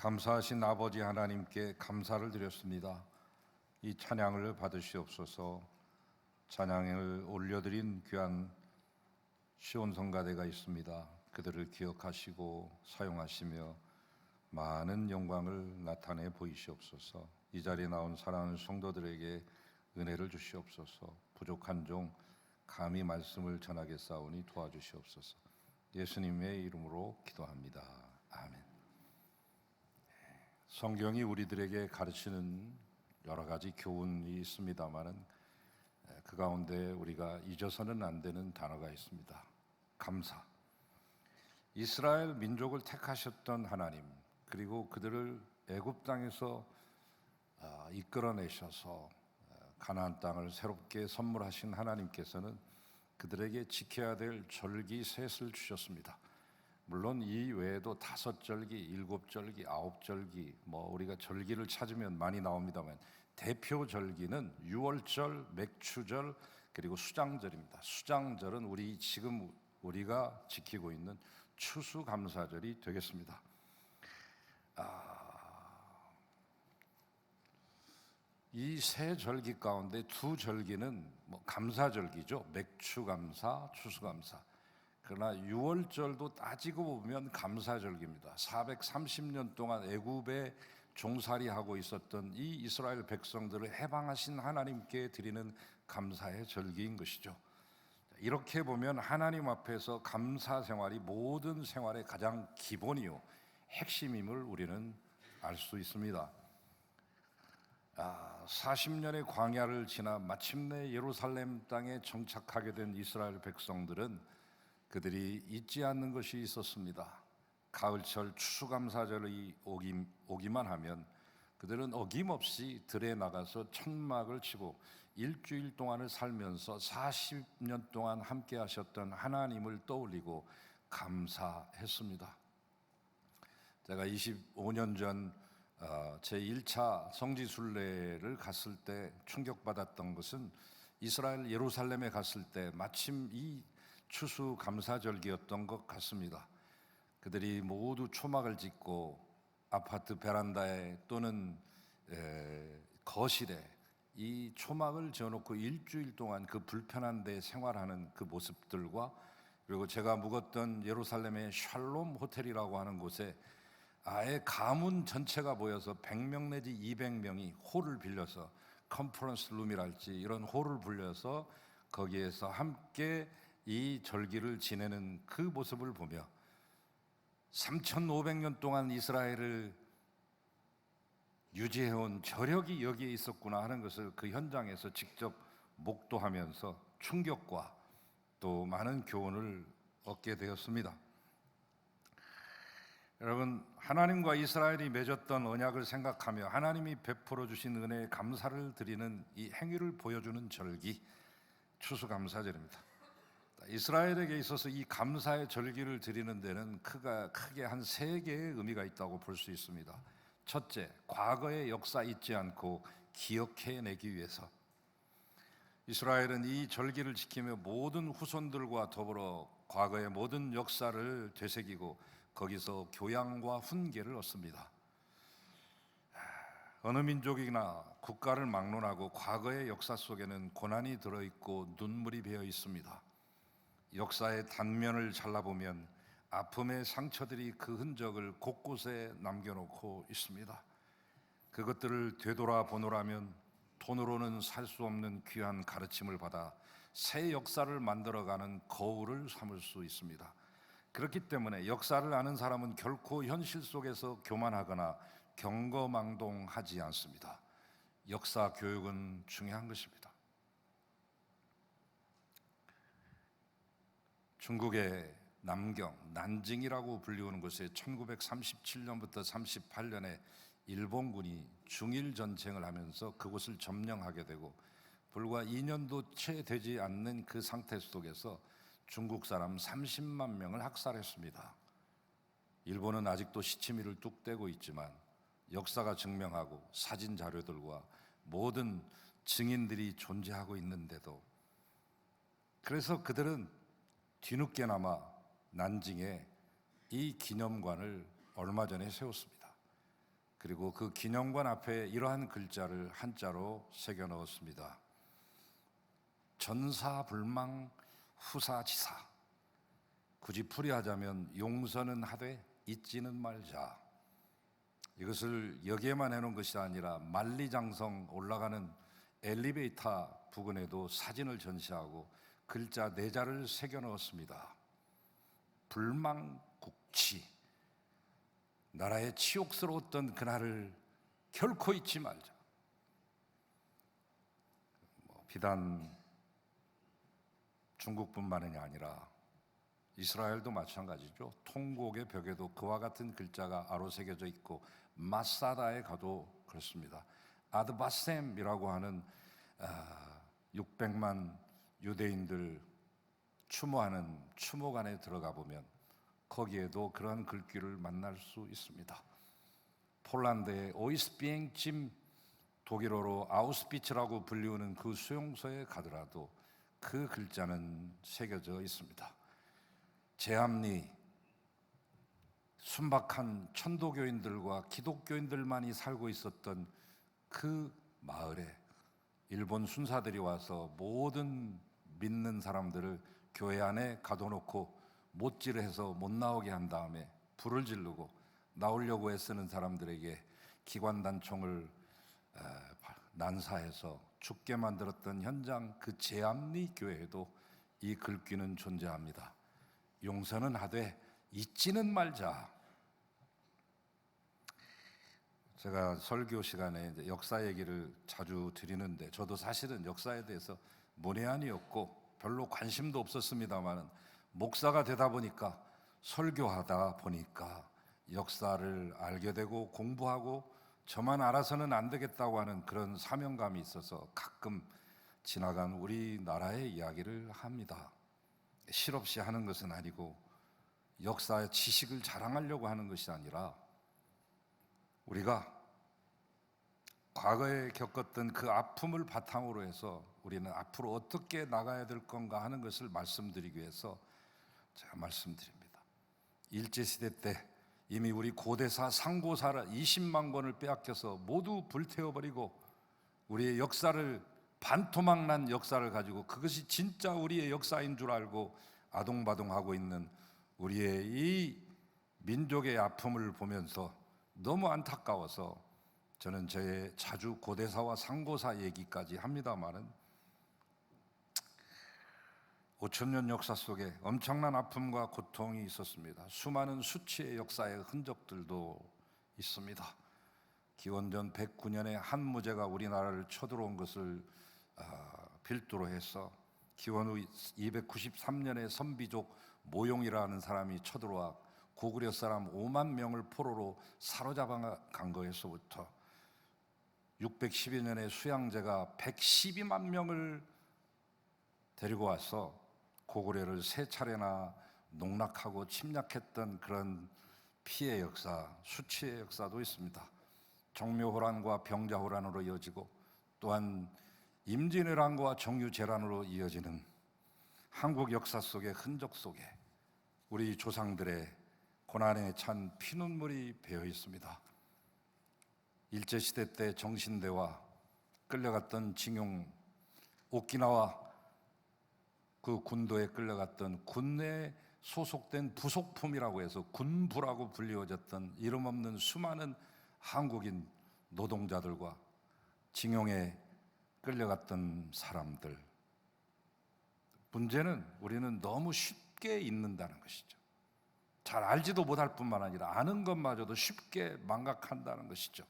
감사하신 아버지 하나님께 감사를 드렸습니다. 이 찬양을 받으시옵소서. 찬양을 올려드린 귀한 시온성가대가 있습니다. 그들을 기억하시고 사용하시며 많은 영광을 나타내 보이시옵소서. 이 자리에 나온 사랑하는 성도들에게 은혜를 주시옵소서. 부족한 종 감히 말씀을 전하겠사오니 도와주시옵소서. 예수님의 이름으로 기도합니다. 아멘. 성경이 우리들에게 가르치는 여러 가지 교훈이 있습니다마는 그 가운데 우리가 잊어서는 안 되는 단어가 있습니다. 감사. 이스라엘 민족을 택하셨던 하나님, 그리고 그들을 애굽 땅에서 이끌어내셔서 가나안 땅을 새롭게 선물하신 하나님께서는 그들에게 지켜야 될 절기 셋을 주셨습니다. 물론 이 외에도 5절기, 7절기, 9절기, 우리가 절기를 찾으면 많이 나옵니다만 대표 절기는 유월절, 맥추절, 그리고 수장절입니다. 수장절은 지금 우리가 지키고 있는 추수감사절이 되겠습니다. 이 세 절기 가운데 2절기는 감사절기죠. 맥추감사, 추수감사. 그러나 유월절도 따지고 보면 감사절기입니다. 430년 동안 애굽에 종살이하고 있었던 이 이스라엘 백성들을 해방하신 하나님께 드리는 감사의 절기인 것이죠. 이렇게 보면 하나님 앞에서 감사 생활이 모든 생활의 가장 기본이요 핵심임을 우리는 알 수 있습니다. 40년의 광야를 지나 마침내 예루살렘 땅에 정착하게 된 이스라엘 백성들은 그들이 잊지 않는 것이 있었습니다. 가을철 추수감사절이 오기만 하면 그들은 어김없이 들에 나가서 천막을 치고 일주일 동안을 살면서 40년 동안 함께 하셨던 하나님을 떠올리고 감사했습니다. 제가 25년 전 제1차 성지순례를 갔을 때 충격받았던 것은 이스라엘 예루살렘에 갔을 때 마침 이 추수감사절기였던 것 같습니다. 그들이 모두 초막을 짓고 아파트 베란다에 또는 거실에 이 초막을 지어놓고 일주일 동안 그 불편한 데 생활하는 그 모습들과, 그리고 제가 묵었던 예루살렘의 샬롬 호텔이라고 하는 곳에 아예 가문 전체가 모여서 100명 내지 200명이 홀을 빌려서 컨퍼런스 룸이랄지 이런 홀을 빌려서 거기에서 함께 이 절기를 지내는 그 모습을 보며 3,500년 동안 이스라엘을 유지해온 저력이 여기에 있었구나 하는 것을 그 현장에서 직접 목도하면서 충격과 또 많은 교훈을 얻게 되었습니다. 여러분, 하나님과 이스라엘이 맺었던 언약을 생각하며 하나님이 베풀어 주신 은혜에 감사를 드리는 이 행위를 보여주는 절기, 추수감사절입니다. 이스라엘에게 있어서 이 감사의 절기를 드리는 데는 크게 한 3개의 의미가 있다고 볼 수 있습니다. 첫째, 과거의 역사 잊지 않고 기억해내기 위해서. 이스라엘은 이 절기를 지키며 모든 후손들과 더불어 과거의 모든 역사를 되새기고 거기서 교양과 훈계를 얻습니다. 어느 민족이나 국가를 막론하고 과거의 역사 속에는 고난이 들어있고 눈물이 배어 있습니다. 역사의 단면을 잘라보면 아픔의 상처들이 그 흔적을 곳곳에 남겨놓고 있습니다. 그것들을 되돌아보노라면 돈으로는 살 수 없는 귀한 가르침을 받아 새 역사를 만들어가는 거울을 삼을 수 있습니다. 그렇기 때문에 역사를 아는 사람은 결코 현실 속에서 교만하거나 경거망동하지 않습니다. 역사 교육은 중요한 것입니다. 중국의 남경, 난징이라고 불리우는 곳에 1937년부터 38년에 일본군이 중일 전쟁을 하면서 그곳을 점령하게 되고 불과 2년도 채 되지 않는 그 상태 속에서 중국 사람 30만 명을 학살했습니다. 일본은 아직도 시치미를 뚝 떼고 있지만 역사가 증명하고 사진 자료들과 모든 증인들이 존재하고 있는데도, 그래서 그들은 뒤늦게나마 난징에 이 기념관을 얼마 전에 세웠습니다. 그리고 그 기념관 앞에 이러한 글자를 한자로 새겨 넣었습니다. 전사불망 후사지사. 굳이 풀이하자면 용서는 하되 잊지는 말자. 이것을 여기에만 해놓은 것이 아니라 만리장성 올라가는 엘리베이터 부근에도 사진을 전시하고 글자 4자를 새겨 넣었습니다. 불망국치. 나라의 치욕스러웠던 그날을 결코 잊지 말자. 비단 중국뿐만이 아니라 이스라엘도 마찬가지죠. 통곡의 벽에도 그와 같은 글자가 아로 새겨져 있고 마사다에 가도 그렇습니다. 아드바셈이라고 하는 600만 유대인들 추모하는 추모관에 들어가 보면 거기에도 그러한 글귀를 만날 수 있습니다. 폴란드의 오이스비엥짐, 독일어로 아우스비츠라고 불리우는 그 수용소에 가더라도 그 글자는 새겨져 있습니다. 제암리, 순박한 천도교인들과 기독교인들만이 살고 있었던 그 마을에 일본 순사들이 와서 모든 믿는 사람들을 교회 안에 가둬놓고 못질을 해서 못 나오게 한 다음에 불을 지르고 나오려고 애쓰는 사람들에게 기관단총을 난사해서 죽게 만들었던 현장, 그 제암리 교회에도 이 글귀는 존재합니다. 용서는 하되 잊지는 말자. 제가 설교 시간에 이제 역사 얘기를 자주 드리는데 저도 사실은 역사에 대해서 문외한이 없고 별로 관심도 없었습니다만 목사가 되다 보니까 설교하다 보니까 역사를 알게 되고 공부하고 저만 알아서는 안 되겠다고 하는 그런 사명감이 있어서 가끔 지나간 우리나라의 이야기를 합니다. 실없이 하는 것은 아니고 역사의 지식을 자랑하려고 하는 것이 아니라 우리가 과거에 겪었던 그 아픔을 바탕으로 해서 우리는 앞으로 어떻게 나가야 될 건가 하는 것을 말씀드리기 위해서 제가 말씀드립니다. 일제시대 때 이미 우리 고대사, 상고사를 20만 권을 빼앗겨서 모두 불태워버리고 우리의 역사를 반토막난 역사를 가지고 그것이 진짜 우리의 역사인 줄 알고 아동바동하고 있는 우리의 이 민족의 아픔을 보면서 너무 안타까워서 저는 제 자주 고대사와 상고사 얘기까지 합니다마는 5,000년 역사 속에 엄청난 아픔과 고통이 있었습니다. 수많은 수치의 역사의 흔적들도 있습니다. 기원전 109년에 한무제가 우리나라를 쳐들어온 것을 필두로 해서 기원 후 293년에 선비족 모용이라는 사람이 쳐들어와 고구려 사람 5만 명을 포로로 사로잡아 간 거에서부터 612년에 수양제가 112만 명을 데리고 와서 고구려를 3차례나 농락하고 침략했던 그런 피해 역사, 수치의 역사도 있습니다. 정묘호란과 병자호란으로 이어지고 또한 임진왜란과 정유재란으로 이어지는 한국 역사 속의 흔적 속에 우리 조상들의 고난에 찬 피눈물이 배어 있습니다. 일제시대 때 정신대와 끌려갔던 징용, 오키나와 그 군도에 끌려갔던 군내에 소속된 부속품이라고 해서 군부라고 불리워졌던 이름 없는 수많은 한국인 노동자들과 징용에 끌려갔던 사람들. 문제는 우리는 너무 쉽게 잊는다는 것이죠. 잘 알지도 못할 뿐만 아니라 아는 것마저도 쉽게 망각한다는 것이죠.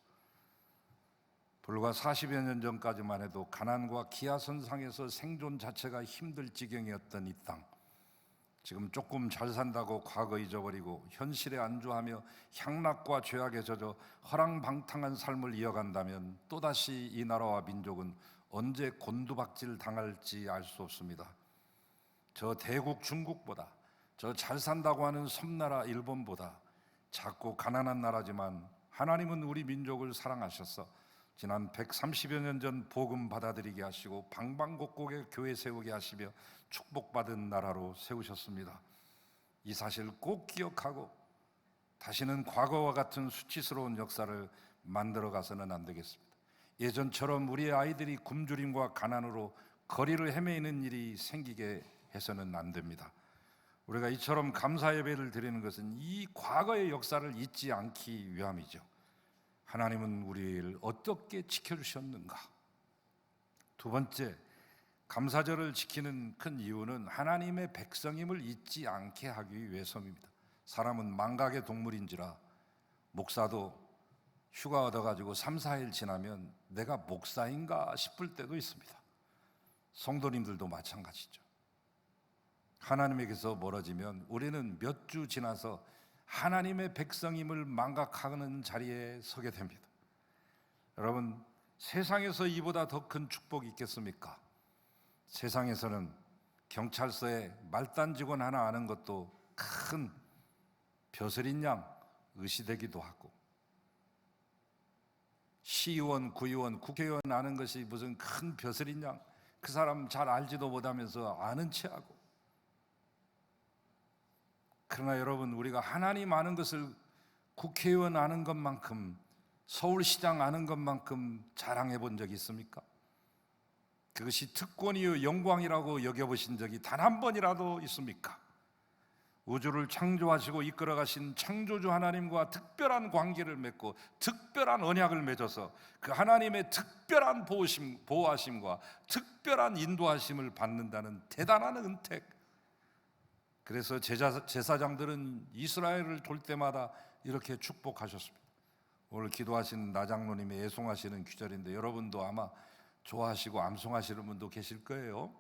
불과 40여 년 전까지만 해도 가난과 기아선상에서 생존 자체가 힘들 지경이었던 이 땅, 지금 조금 잘 산다고 과거 잊어버리고 현실에 안주하며 향락과 죄악에 젖어 허랑방탕한 삶을 이어간다면 또다시 이 나라와 민족은 언제 곤두박질 당할지 알 수 없습니다. 저 대국 중국보다, 저 잘 산다고 하는 섬나라 일본보다 작고 가난한 나라지만 하나님은 우리 민족을 사랑하셔서 지난 130여 년 전 복음 받아들이게 하시고 방방곡곡에 교회 세우게 하시며 축복받은 나라로 세우셨습니다. 이 사실 꼭 기억하고 다시는 과거와 같은 수치스러운 역사를 만들어 가서는 안 되겠습니다. 예전처럼 우리의 아이들이 굶주림과 가난으로 거리를 헤매는 일이 생기게 해서는 안 됩니다. 우리가 이처럼 감사 예배를 드리는 것은 이 과거의 역사를 잊지 않기 위함이죠. 하나님은 우리를 어떻게 지켜주셨는가? 두 번째, 감사절을 지키는 큰 이유는 하나님의 백성임을 잊지 않게 하기 위해서입니다. 사람은 망각의 동물인지라 목사도 휴가 얻어가지고 3, 4일 지나면 내가 목사인가 싶을 때도 있습니다. 성도님들도 마찬가지죠. 하나님에게서 멀어지면 우리는 몇 주 지나서 하나님의 백성임을 망각하는 자리에 서게 됩니다. 여러분, 세상에서 이보다 더 큰 축복이 있겠습니까? 세상에서는 경찰서에 말단 직원 하나 아는 것도 큰 벼슬인 양 의시되기도 하고, 시의원, 구의원, 국회의원 아는 것이 무슨 큰 벼슬인 양 그 사람 잘 알지도 못하면서 아는 체하고. 그러나 여러분, 우리가 하나님 아는 것을 국회의원 아는 것만큼, 서울시장 아는 것만큼 자랑해 본 적이 있습니까? 그것이 특권이요 영광이라고 여겨보신 적이 단 한 번이라도 있습니까? 우주를 창조하시고 이끌어 가신 창조주 하나님과 특별한 관계를 맺고 특별한 언약을 맺어서 그 하나님의 특별한 보호하심과 특별한 인도하심을 받는다는 대단한 은택. 그래서 제사장들은 이스라엘을 돌 때마다 이렇게 축복하셨습니다. 오늘 기도하신 나장로님의 애송하시는 귀절인데 여러분도 아마 좋아하시고 암송하시는 분도 계실 거예요.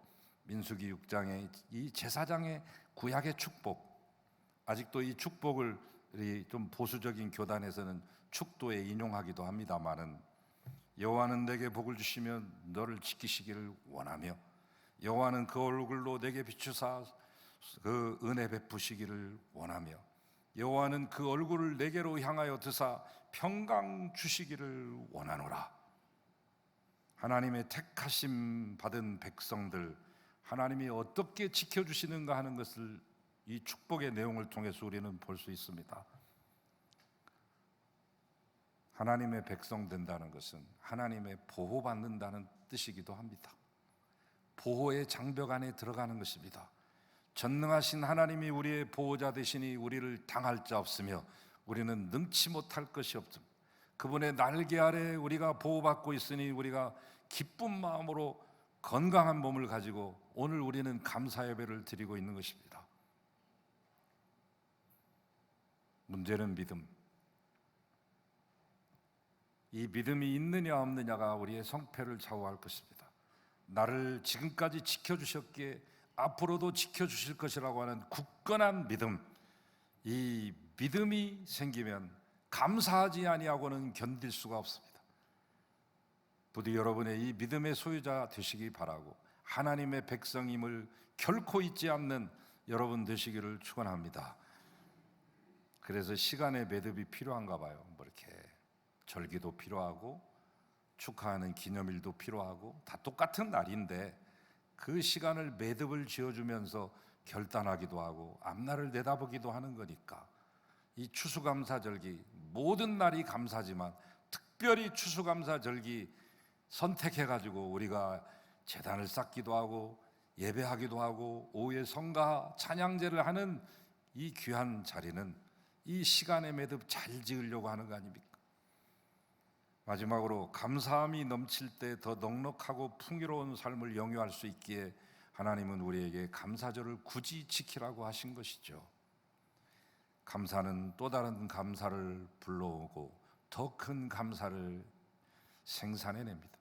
민수기 6장의 이 제사장의 구약의 축복, 아직도 이 축복을 좀 보수적인 교단에서는 축도에 인용하기도 합니다마는, 여호와는 내게 복을 주시면 너를 지키시기를 원하며 여호와는 그 얼굴로 내게 비추사 그 은혜 베푸시기를 원하며 여호와는 그 얼굴을 내게로 향하여 드사 평강 주시기를 원하노라. 하나님의 택하심 받은 백성들, 하나님이 어떻게 지켜주시는가 하는 것을 이 축복의 내용을 통해서 우리는 볼 수 있습니다. 하나님의 백성 된다는 것은 하나님의 보호받는다는 뜻이기도 합니다. 보호의 장벽 안에 들어가는 것입니다. 전능하신 하나님이 우리의 보호자 되시니 우리를 당할 자 없으며 우리는 능치 못할 것이 없습니다. 그분의 날개 아래 우리가 보호받고 있으니 우리가 기쁜 마음으로 건강한 몸을 가지고 오늘 우리는 감사 예배를 드리고 있는 것입니다. 문제는 믿음. 이 믿음이 있느냐 없느냐가 우리의 성패를 좌우할 것입니다. 나를 지금까지 지켜주셨기에 앞으로도 지켜주실 것이라고 하는 굳건한 믿음, 이 믿음이 생기면 감사하지 아니하고는 견딜 수가 없습니다. 부디 여러분의 이 믿음의 소유자 되시기 바라고, 하나님의 백성임을 결코 잊지 않는 여러분 되시기를 축원합니다. 그래서 시간의 매듭이 필요한가 봐요. 뭐 이렇게 절기도 필요하고 축하하는 기념일도 필요하고 다 똑같은 날인데 그 시간을 매듭을 지어주면서 결단하기도 하고 앞날을 내다보기도 하는 거니까, 이 추수감사절기, 모든 날이 감사지만 특별히 추수감사절기 선택해가지고 우리가 제단을 쌓기도 하고 예배하기도 하고 오후에 성가 찬양제를 하는 이 귀한 자리는 이 시간의 매듭 잘 지으려고 하는 거 아닙니까? 마지막으로, 감사함이 넘칠 때 더 넉넉하고 풍요로운 삶을 영유할 수 있기에 하나님은 우리에게 감사절을 굳이 지키라고 하신 것이죠. 감사는 또 다른 감사를 불러오고 더 큰 감사를 생산해냅니다.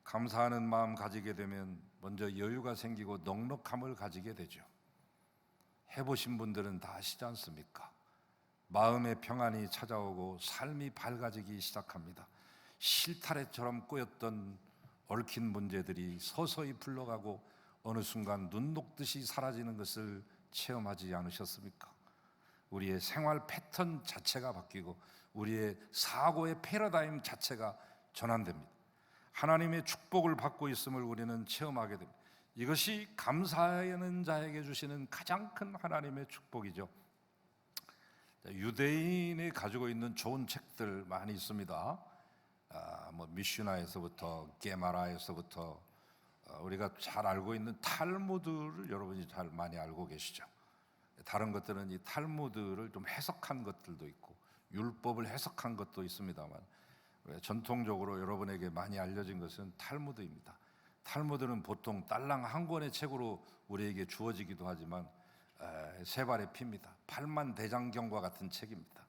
감사하는 마음 가지게 되면 먼저 여유가 생기고 넉넉함을 가지게 되죠. 해보신 분들은 다 아시지 않습니까? 마음의 평안이 찾아오고 삶이 밝아지기 시작합니다. 실타래처럼 꼬였던 얽힌 문제들이 서서히 풀려가고 어느 순간 눈 녹듯이 사라지는 것을 체험하지 않으셨습니까? 우리의 생활 패턴 자체가 바뀌고 우리의 사고의 패러다임 자체가 전환됩니다. 하나님의 축복을 받고 있음을 우리는 체험하게 됩니다. 이것이 감사하는 자에게 주시는 가장 큰 하나님의 축복이죠. 유대인이 가지고 있는 좋은 책들 많이 있습니다. 뭐 미슈나에서부터 게마라에서부터 우리가 잘 알고 있는 탈무드를 여러분이 잘 많이 알고 계시죠. 다른 것들은 이 탈무드를 좀 해석한 것들도 있고 율법을 해석한 것도 있습니다만 전통적으로 여러분에게 많이 알려진 것은 탈무드입니다. 탈무드는 보통 딸랑 한 권의 책으로 우리에게 주어지기도 하지만 세 발의 피입니다. 팔만대장경과 같은 책입니다.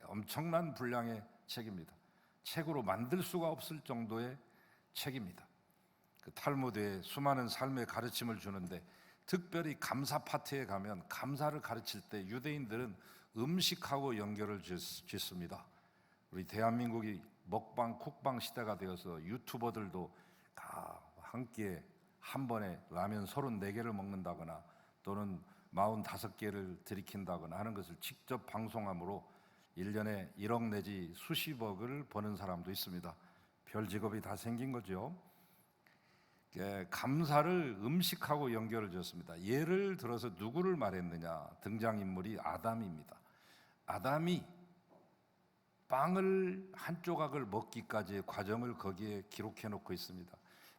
엄청난 분량의 책입니다. 책으로 만들 수가 없을 정도의 책입니다. 그 탈무드에 수많은 삶의 가르침을 주는데 특별히 감사 파트에 가면 감사를 가르칠 때 유대인들은 음식하고 연결을 짓습니다. 우리 대한민국이 먹방 쿡방 시대가 되어서 유튜버들도 다 한 끼에 한 번에 라면 34개를 먹는다거나 또는 45개를 들이킨다거나 하는 것을 직접 방송함으로 1년에 1억 내지 수십억을 버는 사람도 있습니다. 별 직업이 다 생긴 거죠. 감사를 음식하고 연결을 지었습니다. 예를 들어서 누구를 말했느냐? 등장인물이 아담입니다. 아담이 빵을 한 조각을 먹기까지의 과정을 거기에 기록해 놓고 있습니다.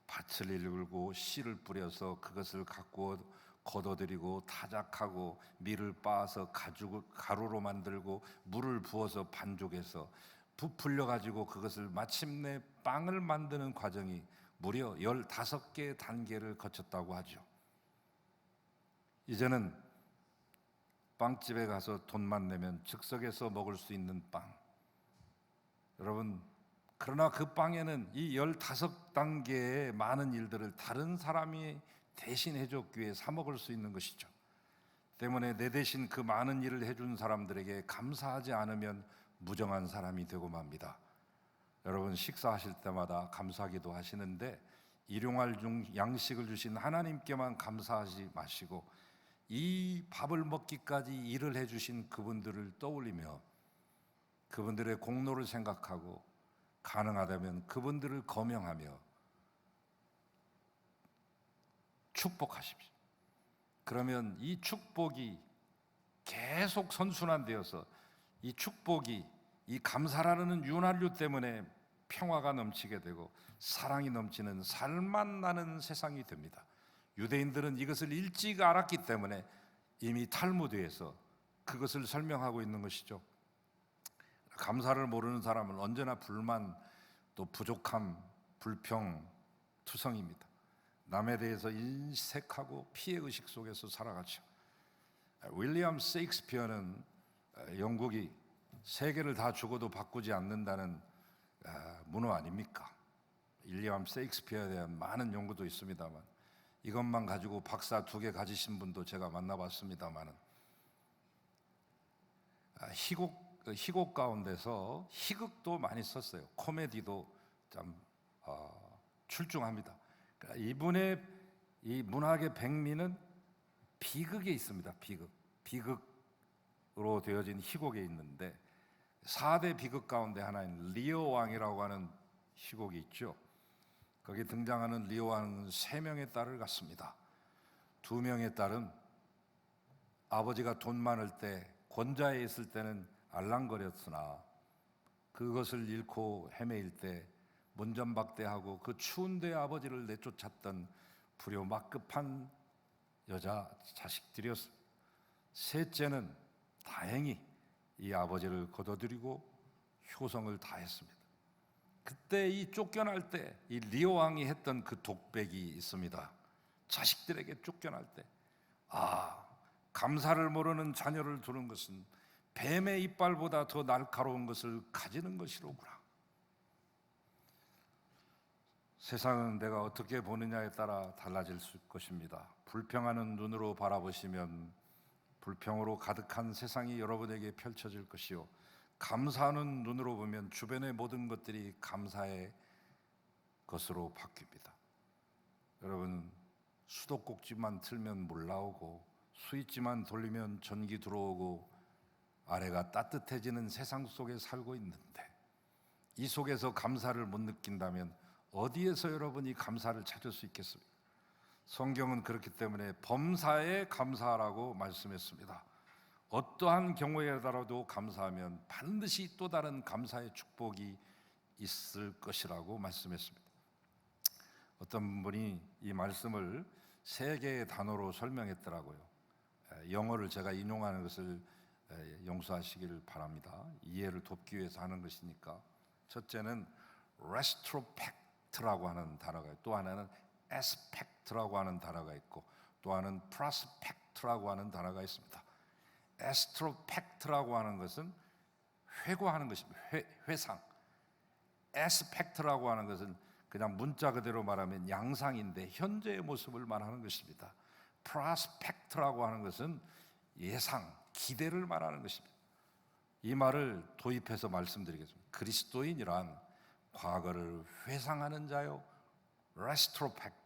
밭을 일굴고 씨를 뿌려서 그것을 갖고 걷어들이고 타작하고 밀을 빻아서 가루로 만들고 물을 부어서 반죽해서 부풀려 가지고 그것을 마침내 빵을 만드는 과정이 무려 15개의 단계를 거쳤다고 하죠. 이제는 빵집에 가서 돈만 내면 즉석에서 먹을 수 있는 빵. 여러분, 그러나 그 빵에는 이 15단계의 많은 일들을 다른 사람이 대신 해줬기 위해 사 먹을 수 있는 것이죠. 때문에 내 대신 그 많은 일을 해준 사람들에게 감사하지 않으면 무정한 사람이 되고 맙니다. 여러분, 식사하실 때마다 감사기도 하시는데 일용할 양식을 주신 하나님께만 감사하지 마시고 이 밥을 먹기까지 일을 해주신 그분들을 떠올리며 그분들의 공로를 생각하고 가능하다면 그분들을 거명하며 축복하십시오. 그러면 이 축복이 계속 선순환되어서 이 축복이 이 감사라는 윤활유 때문에 평화가 넘치게 되고 사랑이 넘치는 살맛 나는 세상이 됩니다. 유대인들은 이것을 일찍 알았기 때문에 이미 탈무드에서 그것을 설명하고 있는 것이죠. 감사를 모르는 사람은 언제나 불만, 또 부족함, 불평, 투성입니다. 남에 대해서 인색하고 피해의식 속에서 살아가죠. 윌리엄 세익스피어는 영국이 세계를 다 죽어도 바꾸지 않는다는 문호 아닙니까? 윌리엄 세익스피어에 대한 많은 연구도 있습니다만 이것만 가지고 박사 2개 가지신 분도 제가 만나봤습니다만 희곡 가운데서 희극도 많이 썼어요. 코미디도 참 출중합니다. 그러니까 이분의 이 문학의 백미는 비극에 있습니다. 비극으로 되어진 희곡에 있는데 4대 비극 가운데 하나인 리오 왕이라고 하는 희곡이 있죠. 거기 등장하는 리오 왕은 3명의 딸을 갖습니다. 2명의 딸은 아버지가 돈 많을 때 권좌에 있을 때는 알랑거렸으나 그것을 잃고 헤매일 때 문전박대하고 그 추운 데 아버지를 내쫓았던 불효막급한 여자 자식들이었습니다. 셋째는 다행히 이 아버지를 거둬들이고 효성을 다했습니다. 그때 이 쫓겨날 때 이 리오 왕이 했던 그 독백이 있습니다. 자식들에게 쫓겨날 때 감사를 모르는 자녀를 두는 것은 뱀의 이빨보다 더 날카로운 것을 가지는 것이로구나. 세상은 내가 어떻게 보느냐에 따라 달라질 것입니다. 불평하는 눈으로 바라보시면 불평으로 가득한 세상이 여러분에게 펼쳐질 것이요, 감사하는 눈으로 보면 주변의 모든 것들이 감사의 것으로 바뀝니다. 여러분, 수도꼭지만 틀면 물 나오고 스위치만 돌리면 전기 들어오고 아래가 따뜻해지는 세상 속에 살고 있는데 이 속에서 감사를 못 느낀다면 어디에서 여러분이 감사를 찾을 수 있겠습니까? 성경은 그렇기 때문에 범사에 감사하라고 말씀했습니다. 어떠한 경우에라도 감사하면 반드시 또 다른 감사의 축복이 있을 것이라고 말씀했습니다. 어떤 분이 이 말씀을 세 개의 단어로 설명했더라고요. 영어를 제가 인용하는 것을 용서하시기를 바랍니다. 이해를 돕기 위해서 하는 것이니까. 첫째는 retrospect라고 하는 단어가 있고, 또 하나는 aspect라고 하는 단어가 있고, 또 하나는 prospect라고 하는 단어가 있습니다. retrospect라고 하는 것은 회고하는 것입니다. 회상. aspect라고 하는 것은 그냥 문자 그대로 말하면 양상인데 현재의 모습을 말하는 것입니다. prospect라고 하는 것은 예상, 기대를 말하는 것입니다. 이 말을 도입해서 말씀드리겠습니다. 그리스도인이란 과거를 회상하는 자요, retrospect.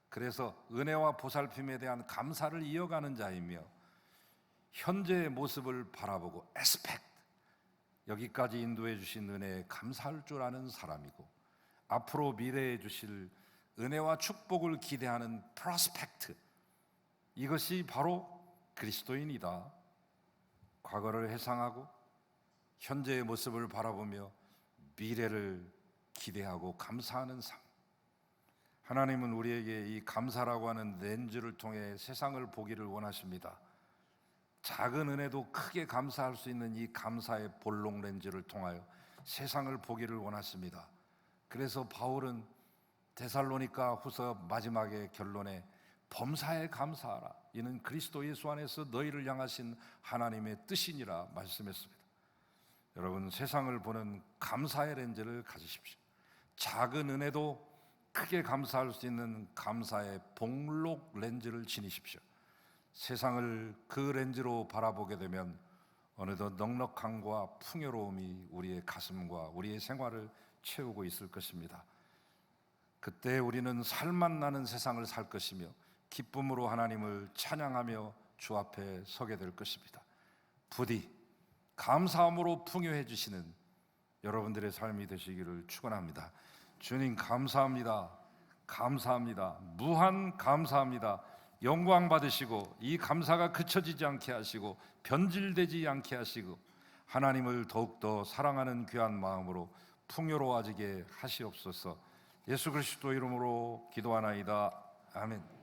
그래서 은혜와 보살핌에 대한 감사를 이어가는 자이며, 현재의 모습을 바라보고 aspect, 여기까지 인도해 주신 은혜에 감사할 줄 아는 사람이고, 앞으로 미래에 주실 은혜와 축복을 기대하는 prospect, 이것이 바로 그리스도인이다. 과거를 회상하고 현재의 모습을 바라보며 미래를 기대하고 감사하는 삶. 하나님은 우리에게 이 감사라고 하는 렌즈를 통해 세상을 보기를 원하십니다. 작은 은혜도 크게 감사할 수 있는 이 감사의 볼록 렌즈를 통하여 세상을 보기를 원하십니다. 그래서 바울은 데살로니가 후서 마지막의 결론에 범사에 감사하라, 이는 그리스도 예수 안에서 너희를 향하신 하나님의 뜻이니라 말씀했습니다. 여러분, 세상을 보는 감사의 렌즈를 가지십시오. 작은 은혜도 크게 감사할 수 있는 감사의 복록 렌즈를 지니십시오. 세상을 그 렌즈로 바라보게 되면 어느덧 넉넉함과 풍요로움이 우리의 가슴과 우리의 생활을 채우고 있을 것입니다. 그때 우리는 살맛 나는 세상을 살 것이며 기쁨으로 하나님을 찬양하며 주 앞에 서게 될 것입니다. 부디 감사함으로 풍요해 주시는 여러분들의 삶이 되시기를 축원합니다. 주님 감사합니다. 감사합니다. 무한 감사합니다. 영광 받으시고 이 감사가 그쳐지지 않게 하시고 변질되지 않게 하시고 하나님을 더욱더 사랑하는 귀한 마음으로 풍요로워지게 하시옵소서. 예수 그리스도 이름으로 기도하나이다. 아멘.